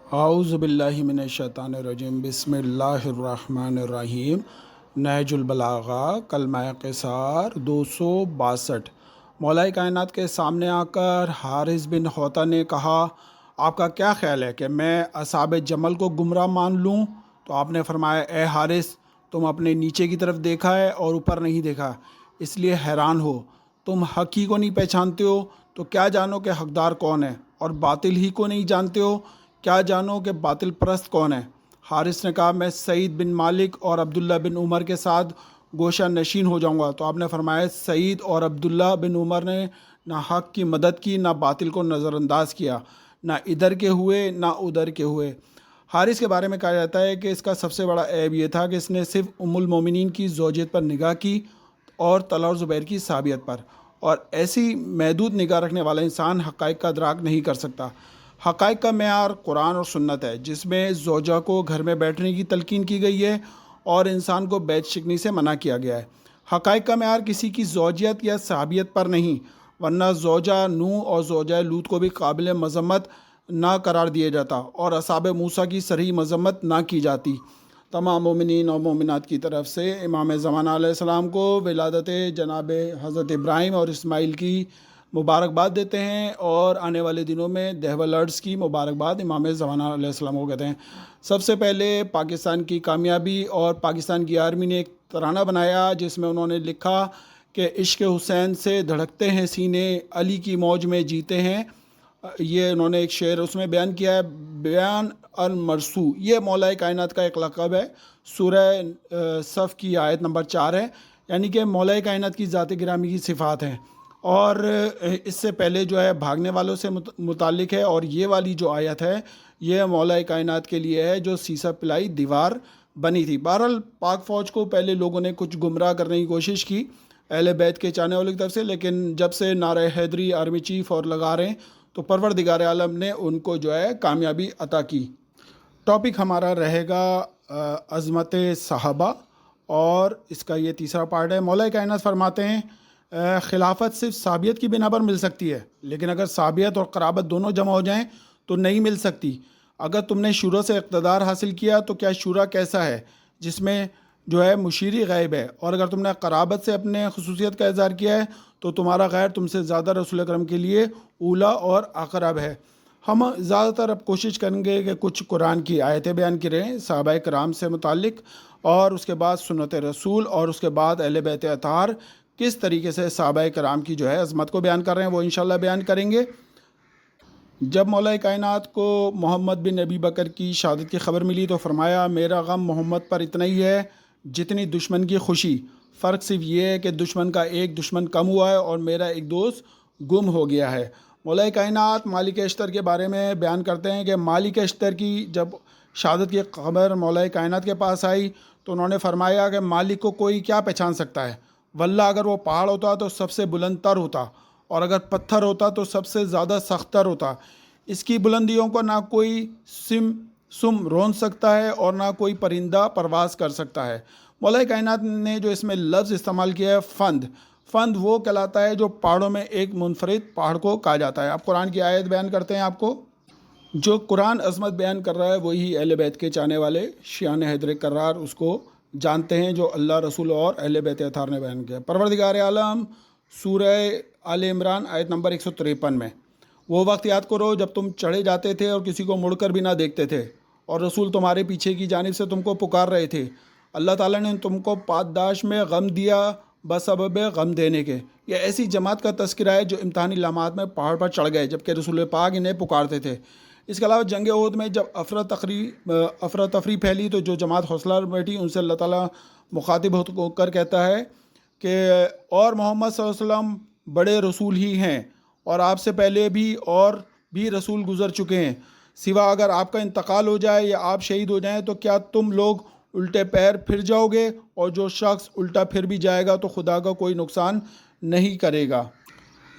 اعوذ باللہ من الشیطان الرجیم بسم اللہ الرحمن الرحیم۔ نہج البلاغہ کلمہ قصار 262۔ مولا کائنات کے سامنے آ کر حارث بن حوطہ نے کہا، آپ کا کیا خیال ہے کہ میں اصحاب جمل کو گمراہ مان لوں؟ تو آپ نے فرمایا، اے حارث، تم اپنے نیچے کی طرف دیکھا ہے اور اوپر نہیں دیکھا، اس لیے حیران ہو۔ تم حق ہی کو نہیں پہچانتے ہو تو کیا جانو کہ حقدار کون ہے، اور باطل ہی کو نہیں جانتے ہو کیا جانو کہ باطل پرست کون ہے۔ حارث نے کہا، میں سعید بن مالک اور عبداللہ بن عمر کے ساتھ گوشہ نشین ہو جاؤں گا۔ تو آپ نے فرمایا، سعید اور عبداللہ بن عمر نے نہ حق کی مدد کی، نہ باطل کو نظر انداز کیا، نہ ادھر کے ہوئے نہ ادھر کے ہوئے۔ حارث کے بارے میں کہا جاتا ہے کہ اس کا سب سے بڑا عیب یہ تھا کہ اس نے صرف ام المومنین کی زوجیت پر نگاہ کی اور طلحہ اور زبیر کی صحابیت پر، اور ایسی محدود نگاہ رکھنے والا انسان حقائق کا ادراک نہیں کر سکتا۔ حقائق کا معیار قرآن اور سنت ہے، جس میں زوجہ کو گھر میں بیٹھنے کی تلقین کی گئی ہے اور انسان کو بیت شکنی سے منع کیا گیا ہے۔ حقائق کا معیار کسی کی زوجیت یا صحابیت پر نہیں، ورنہ زوجہ نوح اور زوجہ لوط کو بھی قابل مذمت نہ قرار دیا جاتا اور اصحاب موسیٰ کی صریح مذمت نہ کی جاتی۔ تمام مومنین اور مومنات کی طرف سے امام زمانہ علیہ السلام کو ولادت جناب حضرت ابراہیم اور اسماعیل کی مبارکباد دیتے ہیں، اور آنے والے دنوں میں دیولرز کی مبارکباد امام زمانہ علیہ السلام کو کہتے ہیں۔ سب سے پہلے پاکستان کی کامیابی اور پاکستان کی آرمی نے ایک ترانہ بنایا جس میں انہوں نے لکھا کہ عشق حسین سے دھڑکتے ہیں سینے، علی کی موج میں جیتے ہیں۔ یہ انہوں نے ایک شعر اس میں بیان کیا ہے، بیان المرسو۔ یہ مولا کائنات کا ایک لقب ہے، سورہ صف کی آیت نمبر 4 ہے، یعنی کہ مولا کائنات کی ذات گرامی کی صفات ہیں۔ اور اس سے پہلے جو ہے بھاگنے والوں سے متعلق ہے، اور یہ والی جو آیت ہے یہ مولا کائنات کے لیے ہے جو سیسہ پلائی دیوار بنی تھی۔ بہرحال پاک فوج کو پہلے لوگوں نے کچھ گمراہ کرنے کی کوشش کی اہل بیت کے چاہنے والوں کی طرف سے، لیکن جب سے نعرہ حیدری آرمی چیف اور لگا رہے ہیں تو پروردگار عالم نے ان کو جو ہے کامیابی عطا کی۔ ٹاپک ہمارا رہے گا عظمت صحابہ، اور اس کا یہ تیسرا پارٹ ہے۔ مولا کائنات فرماتے ہیں، خلافت صرف صحابیت کی بنا پر مل سکتی ہے، لیکن اگر صحابیت اور قرابت دونوں جمع ہو جائیں تو نہیں مل سکتی۔ اگر تم نے شورا سے اقتدار حاصل کیا تو کیا شورا کیسا ہے جس میں جو ہے مشیری غیب ہے، اور اگر تم نے قرابت سے اپنے خصوصیت کا اظہار کیا ہے تو تمہارا غیر تم سے زیادہ رسول اکرم کے لیے اولا اور اقرب ہے۔ ہم زیادہ تر اب کوشش کریں گے کہ کچھ قرآن کی آیتیں بیان کریں صحابہ کرام سے متعلق، اور اس کے بعد سنت رسول، اور اس کے بعد اہل بیت اطہار کس طریقے سے صحابہ کرام کی جو ہے عظمت کو بیان کر رہے ہیں وہ انشاءاللہ بیان کریں گے۔ جب مولا کائنات کو محمد بن ابی بکر کی شہادت کی خبر ملی تو فرمایا، میرا غم محمد پر اتنا ہی ہے جتنی دشمن کی خوشی، فرق صرف یہ ہے کہ دشمن کا ایک دشمن کم ہوا ہے اور میرا ایک دوست گم ہو گیا ہے۔ مولا کائنات مالک اشتر کے بارے میں بیان کرتے ہیں کہ مالک اشتر کی جب شہادت کی خبر مولا کائنات کے پاس آئی تو انہوں نے فرمایا کہ مالک کو کوئی کیا پہچان سکتا ہے، واللہ اگر وہ پہاڑ ہوتا تو سب سے بلند تر ہوتا، اور اگر پتھر ہوتا تو سب سے زیادہ سخت تر ہوتا۔ اس کی بلندیوں کو نہ کوئی سم رون سکتا ہے اور نہ کوئی پرندہ پرواز کر سکتا ہے۔ مولا کائنات نے جو اس میں لفظ استعمال کیا ہے فند، فند وہ کہلاتا ہے جو پہاڑوں میں ایک منفرد پہاڑ کو کہا جاتا ہے۔ اب قرآن کی آیت بیان کرتے ہیں آپ کو۔ جو قرآن عظمت بیان کر رہا ہے وہی اہل بیت کے چاہنے والے شیعان حیدر کرار اس کو جانتے ہیں، جو اللہ رسول اور اہل بیت اطہار نے بیان کیا۔ پروردگار عالم سورہ آل عمران آیت نمبر 153 میں، وہ وقت یاد کرو جب تم چڑھے جاتے تھے اور کسی کو مڑ کر بھی نہ دیکھتے تھے، اور رسول تمہارے پیچھے کی جانب سے تم کو پکار رہے تھے، اللہ تعالیٰ نے تم کو پاداش میں غم دیا بسبب غم دینے کے۔ یہ ایسی جماعت کا تذکرہ ہے جو امتحانی علامات میں پہاڑ پر چڑھ گئے جبکہ رسول پاک انہیں پکارتے تھے۔ اس کے علاوہ جنگ احد میں جب افراتفری پھیلی تو جو جماعت حوصلہ بیٹھی ان سے اللہ تعالیٰ مخاطب ہو کر کہتا ہے کہ اور محمد صلی اللہ علیہ وسلم بڑے رسول ہی ہیں، اور آپ سے پہلے بھی اور بھی رسول گزر چکے ہیں، سوا اگر آپ کا انتقال ہو جائے یا آپ شہید ہو جائیں تو کیا تم لوگ الٹے پیر پھر جاؤ گے، اور جو شخص الٹا پھر بھی جائے گا تو خدا کا کوئی نقصان نہیں کرے گا۔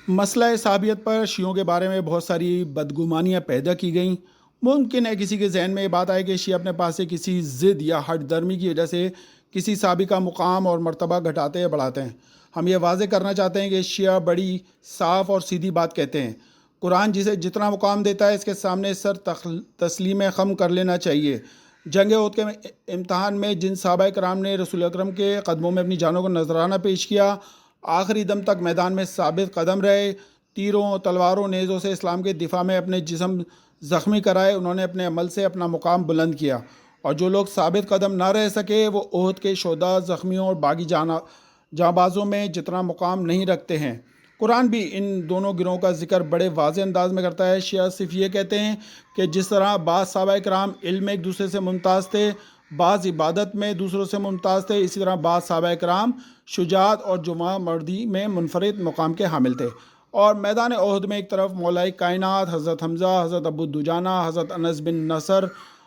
مسئلہ صحابیت پر شیعوں کے بارے میں بہت ساری بدگمانیاں پیدا کی گئیں۔ ممکن ہے کسی کے ذہن میں یہ بات آئے کہ شیعہ اپنے پاس سے کسی ضد یا ہٹ درمی کی وجہ سے کسی صحابی کا مقام اور مرتبہ گھٹاتے یا بڑھاتے ہیں۔ ہم یہ واضح کرنا چاہتے ہیں کہ شیعہ بڑی صاف اور سیدھی بات کہتے ہیں، قرآن جسے جتنا مقام دیتا ہے اس کے سامنے سر تسلیم خم کر لینا چاہیے۔ جنگ احد کے امتحان میں جن صحابہ کرام نے رسول اکرم کے قدموں میں اپنی جانوں کو نذرانہ پیش کیا، آخری دم تک میدان میں ثابت قدم رہے، تیروں تلواروں نیزوں سے اسلام کے دفاع میں اپنے جسم زخمی کرائے، انہوں نے اپنے عمل سے اپنا مقام بلند کیا، اور جو لوگ ثابت قدم نہ رہ سکے وہ احد کے شہداء، زخمیوں اور باغی جانبازوں میں جتنا مقام نہیں رکھتے ہیں۔ قرآن بھی ان دونوں گروہوں کا ذکر بڑے واضح انداز میں کرتا ہے۔ شیعہ صرف یہ کہتے ہیں کہ جس طرح بعض صحابہ کرام علم میں ایک دوسرے سے ممتاز تھے، بعض عبادت میں دوسروں سے ممتاز تھے، اسی طرح بعض صحابہ کرام شجاعت اور جمع مردی میں منفرد مقام کے حامل تھے۔ اور میدان احد میں ایک طرف مولا کائنات حضرت حمزہ، حضرت ابو دجانہ، حضرت انس بن نصر،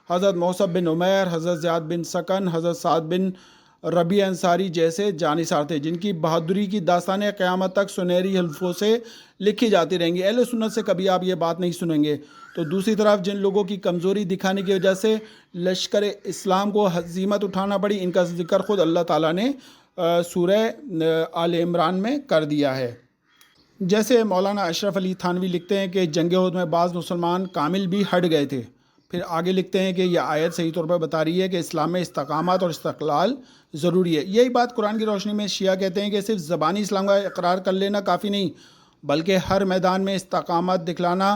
حضرت موصب بن عمیر، حضرت زیاد بن سکن، حضرت سعد بن ربیع انصاری جیسے جانثار تھے، جن کی بہادری کی داستانیں قیامت تک سنہری حلفوں سے لکھی جاتی رہیں گی۔ اہل سنت سے کبھی آپ یہ بات نہیں سنیں گے۔ تو دوسری طرف جن لوگوں کی کمزوری دکھانے کی وجہ سے لشکر اسلام کو ہزیمت اٹھانا پڑی، ان کا ذکر خود اللہ تعالیٰ نے سورہ آل عمران میں کر دیا ہے۔ جیسے مولانا اشرف علی تھانوی لکھتے ہیں کہ جنگ احد میں بعض مسلمان کامل بھی ہٹ گئے تھے۔ پھر آگے لکھتے ہیں کہ یہ آیت صحیح طور پر بتا رہی ہے کہ اسلام میں استقامت اور استقلال ضروری ہے۔ یہی بات قرآن کی روشنی میں شیعہ کہتے ہیں کہ صرف زبانی اسلام کا اقرار کر لینا کافی نہیں، بلکہ ہر میدان میں استقامت دکھلانا،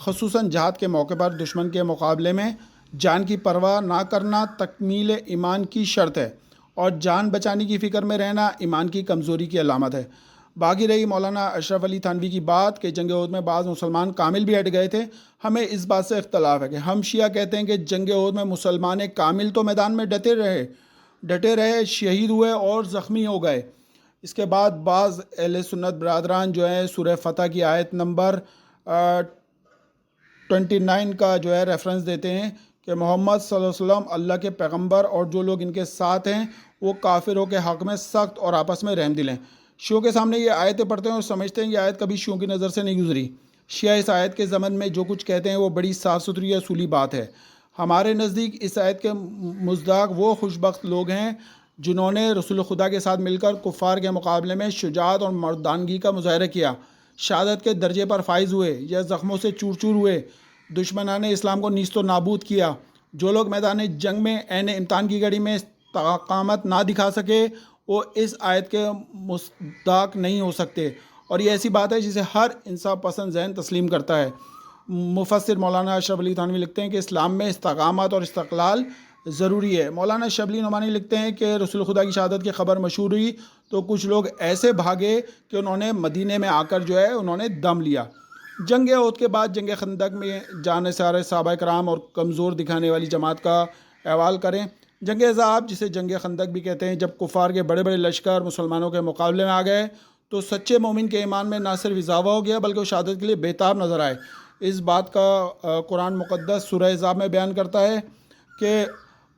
خصوصاً جہاد کے موقع پر دشمن کے مقابلے میں جان کی پرواہ نہ کرنا تکمیل ایمان کی شرط ہے، اور جان بچانے کی فکر میں رہنا ایمان کی کمزوری کی علامت ہے۔ باقی رہی مولانا اشرف علی تھانوی کی بات کہ جنگ احد میں بعض مسلمان کامل بھی ہٹ گئے تھے، ہمیں اس بات سے اختلاف ہے کہ ہم شیعہ کہتے ہیں کہ جنگ احد میں مسلمان کامل تو میدان میں ڈٹے رہے، شہید ہوئے اور زخمی ہو گئے۔ اس کے بعد بعض اہل سنت برادران جو ہیں سورہ فتح کی آیت نمبر 29 کا جو ہے ریفرنس دیتے ہیں کہ محمد صلی اللہ علیہ وسلم اللہ کے پیغمبر اور جو لوگ ان کے ساتھ ہیں وہ کافروں کے حق میں سخت اور آپس میں رحم دل ہیں۔ شیعوں کے سامنے یہ آیتیں پڑھتے ہیں اور سمجھتے ہیں یہ آیت کبھی شیعوں کی نظر سے نہیں گزری۔ شیعہ اس آیت کے ضمن میں جو کچھ کہتے ہیں وہ بڑی صاف ستھری اصولی بات ہے۔ ہمارے نزدیک اس آیت کے مصداق وہ خوش بخت لوگ ہیں جنہوں نے رسول خدا کے ساتھ مل کر کفار کے مقابلے میں شجاعت اور مردانگی کا مظاہرہ کیا، شہادت کے درجے پر فائز ہوئے یا زخموں سے چور چور ہوئے، دشمنان اسلام کو نیست و نابود کیا۔ جو لوگ میدان جنگ میں عین امتحان کی گھڑی میں استقامت نہ دکھا سکے وہ اس آیت کے مصداق نہیں ہو سکتے، اور یہ ایسی بات ہے جسے ہر انصاف پسند ذہن تسلیم کرتا ہے۔ مفسر مولانا اشرف علی تھانوی لکھتے ہیں کہ اسلام میں استقامت اور استقلال ضروری ہے۔ مولانا شبلی نعمانی لکھتے ہیں کہ رسول خدا کی شہادت کی خبر مشہور ہوئی تو کچھ لوگ ایسے بھاگے کہ انہوں نے مدینے میں آ کر جو ہے انہوں نے دم لیا۔ جنگ احد کے بعد جنگ خندق میں جانثار صحابہ کرام اور کمزور دکھانے والی جماعت کا احوال کریں۔ جنگ احزاب جسے جنگ خندق بھی کہتے ہیں، جب کفار کے بڑے بڑے لشکر مسلمانوں کے مقابلے میں آ گئے تو سچے مومن کے ایمان میں نہ صرف اضافہ ہو گیا بلکہ وہ شہادت کے لیے بےتاب نظر آئے۔ اس بات کا قرآن مقدس سورہ احزاب میں بیان کرتا ہے کہ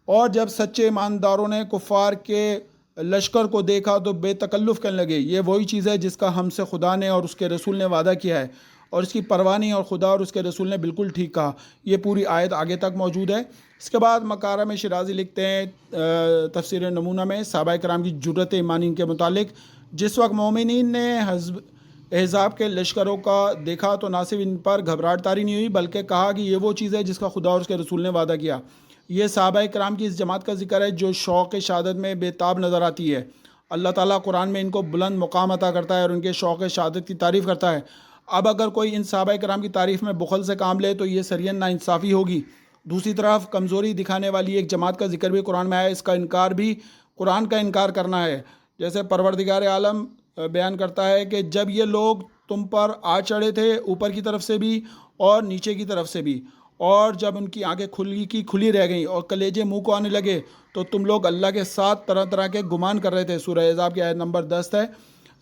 اور جب سچے ایمانداروں نے کفار کے لشکر کو دیکھا تو بے تکلف کہنے لگے، یہ وہی چیز ہے جس کا ہم سے خدا نے اور اس کے رسول نے وعدہ کیا ہے، اور اس کی پرواہ نہیں، اور خدا اور اس کے رسول نے بالکل ٹھیک کہا۔ یہ پوری آیت آگے تک موجود ہے۔ اس کے بعد مکارہ میں شرازی لکھتے ہیں تفسیر نمونہ میں صحابہ کرام کی جرأت ایمانی کے متعلق، جس وقت مومنین نے احزاب کے لشکروں کا دیکھا تو نہ صرف ان پر گھبراہٹ طاری نہیں ہوئی بلکہ کہا کہ یہ وہ چیز ہے جس کا خدا اور اس کے رسول نے وعدہ کیا۔ یہ صحابہ کرام کی اس جماعت کا ذکر ہے جو شوق شہادت میں بے تاب نظر آتی ہے۔ اللہ تعالیٰ قرآن میں ان کو بلند مقام عطا کرتا ہے اور ان کے شوق شہادت کی تعریف کرتا ہے۔ اب اگر کوئی ان صحابہ کرام کی تعریف میں بخل سے کام لے تو یہ سرین ناانصافی ہوگی۔ دوسری طرف کمزوری دکھانے والی ایک جماعت کا ذکر بھی قرآن میں آیا، اس کا انکار بھی قرآن کا انکار کرنا ہے۔ جیسے پروردگار عالم بیان کرتا ہے کہ جب یہ لوگ تم پر آ چڑھے تھے اوپر کی طرف سے بھی اور نیچے کی طرف سے بھی، اور جب ان کی آنکھیں کھلی رہ گئیں اور کلیجے منہ کو آنے لگے تو تم لوگ اللہ کے ساتھ طرح طرح کے گمان کر رہے تھے۔ سورہ احزاب کی آیت نمبر 10 ہے۔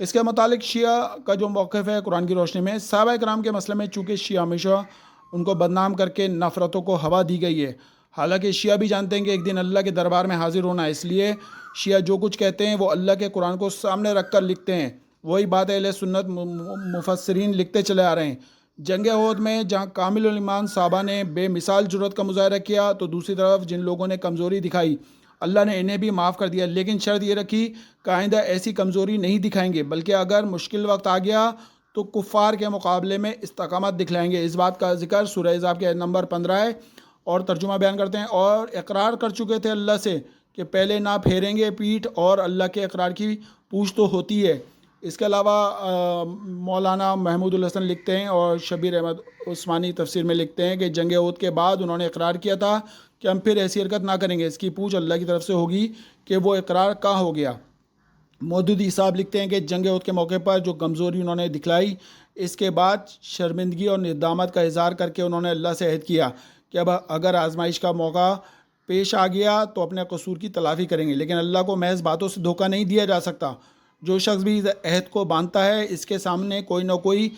اس کے متعلق شیعہ کا جو موقف ہے قرآن کی روشنی میں، صحابہ کرام کے مسئلے میں چونکہ شیعہ ہمیشہ ان کو بدنام کر کے نفرتوں کو ہوا دی گئی ہے، حالانکہ شیعہ بھی جانتے ہیں کہ ایک دن اللہ کے دربار میں حاضر ہونا ہے، اس لیے شیعہ جو کچھ کہتے ہیں وہ اللہ کے قرآن کو سامنے رکھ کر لکھتے ہیں۔ وہی بات اہل سنت مفسرین لکھتے چلے آ رہے ہیں۔ جنگ احد میں جہاں کامل الایمان صحابہ نے بے مثال جرأت کا مظاہرہ کیا تو دوسری طرف جن لوگوں نے کمزوری دکھائی اللہ نے انہیں بھی معاف کر دیا، لیکن شرط یہ رکھی کہ آئندہ ایسی کمزوری نہیں دکھائیں گے، بلکہ اگر مشکل وقت آ گیا تو کفار کے مقابلے میں استقامت دکھلائیں گے۔ اس بات کا ذکر سورہ احزاب کے آیت نمبر 15 ہے، اور ترجمہ بیان کرتے ہیں، اور اقرار کر چکے تھے اللہ سے کہ پہلے نہ پھیریں گے پیٹھ، اور اللہ کے اقرار کی پوچھ تو ہوتی ہے۔ اس کے علاوہ مولانا محمود الحسن لکھتے ہیں اور شبیر احمد عثمانی تفسیر میں لکھتے ہیں کہ جنگ احد کے بعد انہوں نے اقرار کیا تھا کہ ہم پھر ایسی حرکت نہ کریں گے، اس کی پوچھ اللہ کی طرف سے ہوگی کہ وہ اقرار کہاں ہو گیا۔ مودودی صاحب لکھتے ہیں کہ جنگ احد کے موقع پر جو کمزوری انہوں نے دکھلائی، اس کے بعد شرمندگی اور ندامت کا اظہار کر کے انہوں نے اللہ سے عہد کیا کہ اب اگر آزمائش کا موقع پیش آ گیا تو اپنے قصور کی تلافی کریں گے، لیکن اللہ کو محض باتوں سے دھوکہ نہیں دیا جا سکتا۔ جو شخص بھی اس عہد کو باندھتا ہے، اس کے سامنے کوئی نہ کوئی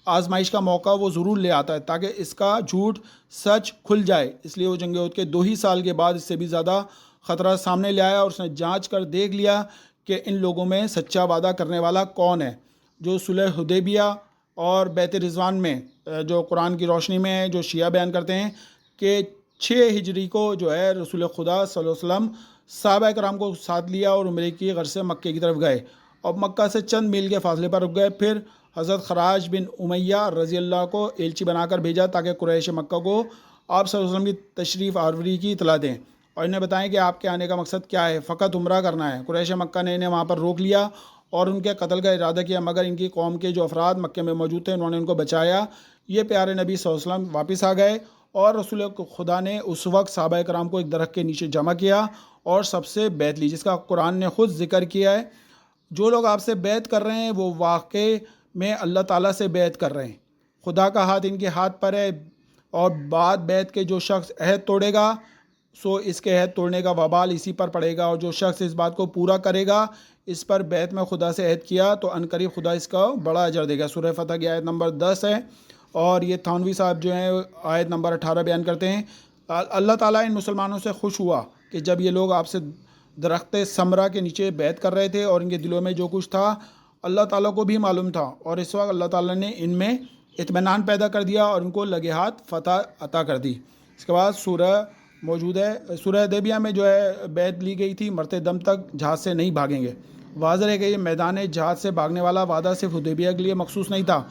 آزمائش کا موقع وہ ضرور لے آتا ہے تاکہ اس کا جھوٹ سچ کھل جائے۔ اس لیے وہ جنگ احد کے 2 ہی سال کے بعد اس سے بھی زیادہ خطرہ سامنے لے آیا، اور اس نے جانچ کر دیکھ لیا کہ ان لوگوں میں سچا وعدہ کرنے والا کون ہے۔ جو صلح حدیبیہ اور بیت رضوان میں جو قرآن کی روشنی میں ہے، جو شیعہ بیان کرتے ہیں کہ 6 ہجری کو جو ہے رسول خدا صلی اللہ علیہ وسلم صحابہ کرام کو ساتھ لیا اور عمرے کی غرض سے مکے کی طرف گئے، اور مکہ سے چند میل کے فاصلے پر رک گئے۔ پھر حضرت خراج بن امیہ رضی اللہ کو ایلچی بنا کر بھیجا تاکہ قریش مکہ کو آپ صلی اللہ علیہ وسلم کی تشریف آوری کی اطلاع دیں اور انہیں بتائیں کہ آپ کے آنے کا مقصد کیا ہے، فقط عمرہ کرنا ہے۔ قریش مکہ نے انہیں وہاں پر روک لیا اور ان کے قتل کا ارادہ کیا، مگر ان کی قوم کے جو افراد مکے میں موجود تھے انہوں نے ان کو بچایا۔ یہ پیارے نبی صلی اللہ علیہ وسلم واپس آ گئے، اور رسول خدا نے اس وقت صحابہ کرام کو ایک درخت کے نیچے جمع کیا اور سب سے بیعت لی، جس کا قرآن نے خود ذکر کیا ہے۔ جو لوگ آپ سے بیعت کر رہے ہیں وہ واقعے میں اللہ تعالیٰ سے بیعت کر رہے ہیں، خدا کا ہاتھ ان کے ہاتھ پر ہے، اور بعد بیعت کے جو شخص عہد توڑے گا سو اس کے عہد توڑنے کا وبال اسی پر پڑے گا، اور جو شخص اس بات کو پورا کرے گا، اس پر بیعت میں خدا سے عہد کیا تو عنقریب خدا اس کا بڑا اجر دے گا۔ سورہ فتح کی آیت نمبر 10 ہے، اور یہ تھانوی صاحب جو ہیں آیت نمبر 18 بیان کرتے ہیں۔ اللہ تعالیٰ ان مسلمانوں سے خوش ہوا کہ جب یہ لوگ آپ سے درخت ثمرہ کے نیچے بیعت کر رہے تھے، اور ان کے دلوں میں جو کچھ تھا اللہ تعالیٰ کو بھی معلوم تھا، اور اس وقت اللہ تعالیٰ نے ان میں اطمینان پیدا کر دیا اور ان کو لگے ہاتھ فتح عطا کر دی۔ اس کے بعد سورہ موجود ہے، سورہ حدیبیہ میں جو ہے بیعت لی گئی تھی، مرتے دم تک جہاد سے نہیں بھاگیں گے۔ واضح ہے کہ یہ میدان جہاد سے بھاگنے والا وعدہ صرف حدیبیہ کے لیے مخصوص نہیں تھا،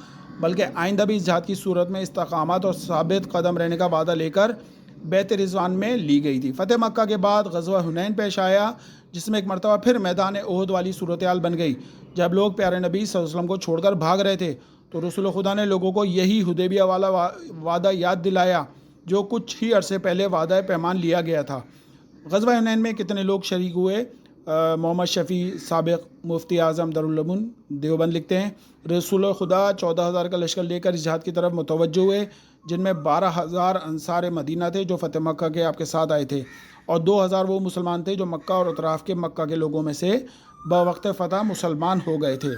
بلکہ آئندہ بھی اس جہاد کی صورت میں استقامت اور ثابت قدم رہنے کا وعدہ لے کر بیت رضوان میں لی گئی تھی۔ فتح مکہ کے بعد غزوہ حنین پیش آیا، جس میں ایک مرتبہ پھر میدان احد والی صورتحال بن گئی۔ جب لوگ پیارے نبی صلی اللہ علیہ وسلم کو چھوڑ کر بھاگ رہے تھے تو رسول خدا نے لوگوں کو یہی حدیبیہ والا وعدہ یاد دلایا جو کچھ ہی عرصے پہلے وعدہ پیمان لیا گیا تھا۔ غزوہ حنین میں کتنے لوگ شریک ہوئے؟ محمد شفیع سابق مفتی اعظم دارالعلوم دیوبند لکھتے ہیں رسول خدا 14,000 کا لشکر لے کر اس جہاد کی طرف متوجہ ہوئے، جن میں 12,000 انصار مدینہ تھے جو فتح مکہ کے آپ کے ساتھ آئے تھے، اور 2,000 وہ مسلمان تھے جو مکہ اور اطراف کے مکہ کے لوگوں میں سے بوقت فتح مسلمان ہو گئے تھے۔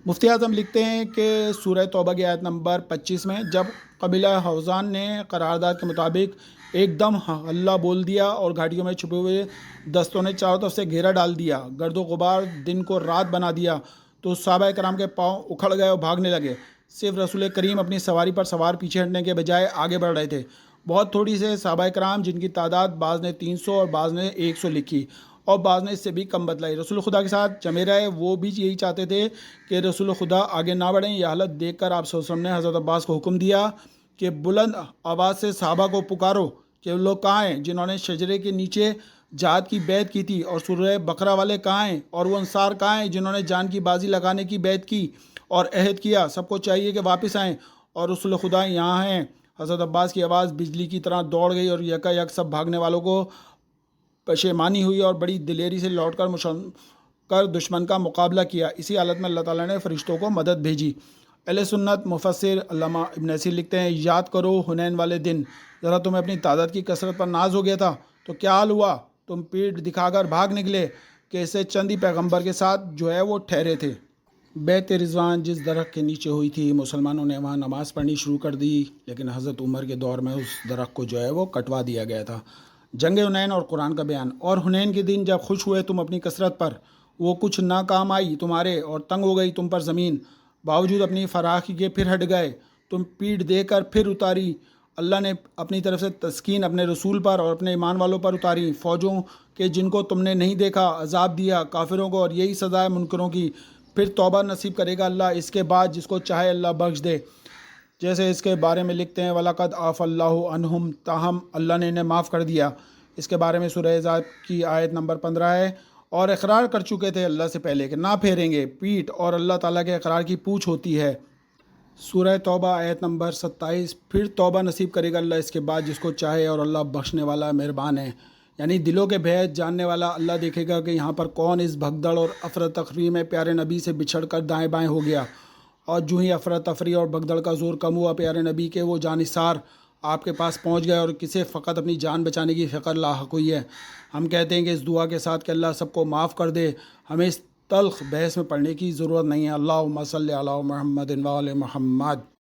مفتی اعظم لکھتے ہیں کہ سورہ توبہ کی آیت نمبر 25 میں جب قبیلہ حوزان نے قرارداد کے مطابق ایک دم ہلہ بول دیا اور گھاٹیوں میں چھپے ہوئے دستوں نے چاروں طرف سے گھیرا ڈال دیا، گرد و غبار دن کو رات بنا دیا، تو صحابہ کرام کے پاؤں اکھڑ گئے اور بھاگنے لگے۔ صرف رسول کریم اپنی سواری پر سوار پیچھے ہٹنے کے بجائے آگے بڑھ رہے تھے۔ بہت تھوڑی سے صحابہ کرام، جن کی تعداد بعض نے 300 اور بعض نے 100 لکھی اور بعض نے اس سے بھی کم بتلائی، رسول خدا کے ساتھ جمے رہے۔ وہ بھی یہی چاہتے تھے کہ رسول خدا آگے نہ بڑھیں۔ یہ حالت دیکھ کر آپ صلی اللہ علیہ وسلم نے حضرت عباس کو حکم دیا کہ بلند آواز سے صحابہ کو پکارو کہ وہ لوگ کہاں ہیں جنہوں نے شجرے کے نیچے جہاد کی بیعت کی تھی، اور سورہ بقرہ والے کہاں ہیں، اور وہ انصار کہاں ہیں جنہوں نے جان کی بازی لگانے کی بیعت کی اور عہد کیا۔ سب کو چاہیے کہ واپس آئیں، اور رسول خدا یہاں ہیں۔ حضرت عباس کی آواز بجلی کی طرح دوڑ گئی اور یکا یک سب بھاگنے والوں کو پشیمانی ہوئی اور بڑی دلیری سے لوٹ کر دشمن کا مقابلہ کیا۔ اسی حالت میں اللہ تعالیٰ نے فرشتوں کو مدد بھیجی۔ اہل سنت مفسر علامہ ابن اسیر لکھتے ہیں یاد کرو حنین والے دن، ذرا تمہیں اپنی تعداد کی کثرت پر ناز ہو گیا تھا تو کیا حال ہوا، تم پیٹھ دکھا کر بھاگ نکلے کہ اسے چند ہی پیغمبر کے ساتھ جو ہے وہ ٹھہرے تھے۔ بیت رضوان جس درخت کے نیچے ہوئی تھی، مسلمانوں نے وہاں نماز پڑھنی شروع کر دی، لیکن حضرت عمر کے دور میں اس درخت کو جو ہے وہ کٹوا دیا گیا تھا۔ جنگ حنین اور قرآن کا بیان۔ اور حنین کے دن جب خوش ہوئے تم اپنی کثرت پر، وہ کچھ نہ کام آئی تمہارے، اور تنگ ہو گئی تم پر زمین، باوجود اپنی فراخی کے پھر ہٹ گئے، تم پیٹھ دے کر پھر اتاری۔ اللہ نے اپنی طرف سے تسکین اپنے رسول پر اور اپنے ایمان والوں پر اتاری، فوجوں کے جن کو تم نے نہیں دیکھا عذاب دیا کافروں کو، اور یہی سزا ہے منکروں کی۔ پھر توبہ نصیب کرے گا اللہ، اس کے بعد جس کو چاہے اللہ بخش دے۔ جیسے اس کے بارے میں لکھتے ہیں وَلَقَدْ عَفَا اللَّهُ عَنْهُمْ، تاہم اللہ نے انہیں معاف کر دیا۔ اس کے بارے میں سورہ احزاب کی آیت نمبر 15 ہے۔ اور اقرار کر چکے تھے اللہ سے پہلے کہ نہ پھیریں گے پیٹھ، اور اللہ تعالیٰ کے اقرار کی پوچھ ہوتی ہے۔ سورہ توبہ آیت نمبر 27، پھر توبہ نصیب کرے گا اللہ اس کے بعد جس کو چاہے، اور اللہ بخشنے والا مہربان ہے۔ یعنی دلوں کے بھید جاننے والا اللہ دیکھے گا کہ یہاں پر کون اس بھگدڑ اور افراتفری میں پیارے نبی سے بچھڑ کر دائیں بائیں ہو گیا، اور جو ہی افراتفری اور بھگدڑ کا زور کم ہوا، پیارے نبی کے وہ جانثار آپ کے پاس پہنچ گئے، اور کسے فقط اپنی جان بچانے کی فکر لاحق ہوئی ہے۔ ہم کہتے ہیں کہ اس دعا کے ساتھ کہ اللہ سب کو معاف کر دے، ہمیں اس تلخ بحث میں پڑھنے کی ضرورت نہیں ہے۔ اللہم صلی علی محمد و آل محمد۔